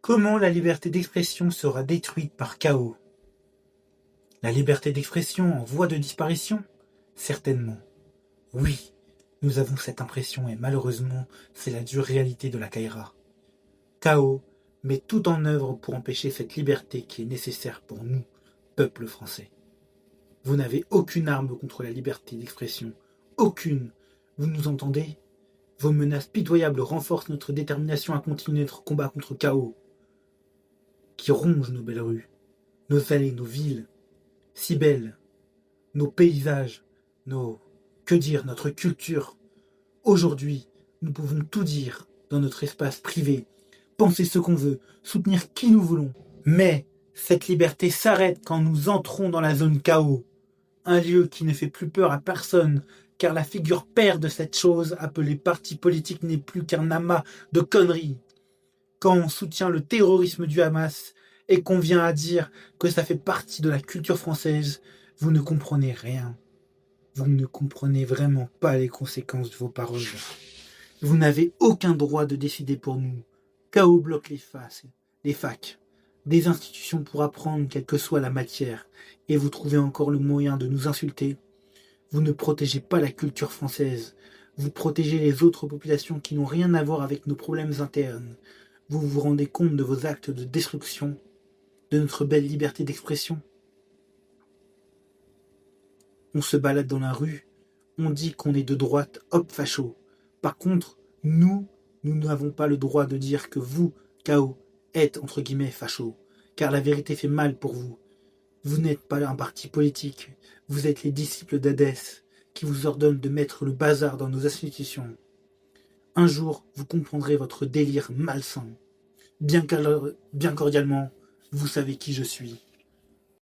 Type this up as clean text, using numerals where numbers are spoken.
Comment la liberté d'expression sera détruite par chaos? La liberté d'expression en voie de disparition? Certainement. Oui, nous avons cette impression et malheureusement, c'est la dure réalité de la Caïra. Chaos met tout en œuvre pour empêcher cette liberté qui est nécessaire pour nous, peuple français. Vous n'avez aucune arme contre la liberté d'expression. Aucune. Vous nous entendez? Vos menaces pitoyables renforcent notre détermination à continuer notre combat contre chaos, qui ronge nos belles rues, nos allées, nos villes, si belles, nos paysages, que dire, notre culture. Aujourd'hui, nous pouvons tout dire dans notre espace privé, penser ce qu'on veut, soutenir qui nous voulons. Mais cette liberté s'arrête quand nous entrons dans la zone chaos, un lieu qui ne fait plus peur à personne, car la figure père de cette chose appelée parti politique n'est plus qu'un amas de conneries. Quand on soutient le terrorisme du Hamas et qu'on vient à dire que ça fait partie de la culture française, vous ne comprenez rien. Vous ne comprenez vraiment pas les conséquences de vos paroles. Vous n'avez aucun droit de décider pour nous. Chaos bloque les facs, des institutions pour apprendre quelle que soit la matière, et vous trouvez encore le moyen de nous insulter. Vous ne protégez pas la culture française. Vous protégez les autres populations qui n'ont rien à voir avec nos problèmes internes. Vous vous rendez compte de vos actes de destruction, de notre belle liberté d'expression? On se balade dans la rue, on dit qu'on est de droite, hop, facho. Par contre, nous n'avons pas le droit de dire que vous, chaos, êtes entre guillemets facho, car la vérité fait mal pour vous. Vous n'êtes pas un parti politique, vous êtes les disciples d'Hadès, qui vous ordonnent de mettre le bazar dans nos institutions. Un jour, vous comprendrez votre délire malsain. Bien cordialement, vous savez qui je suis.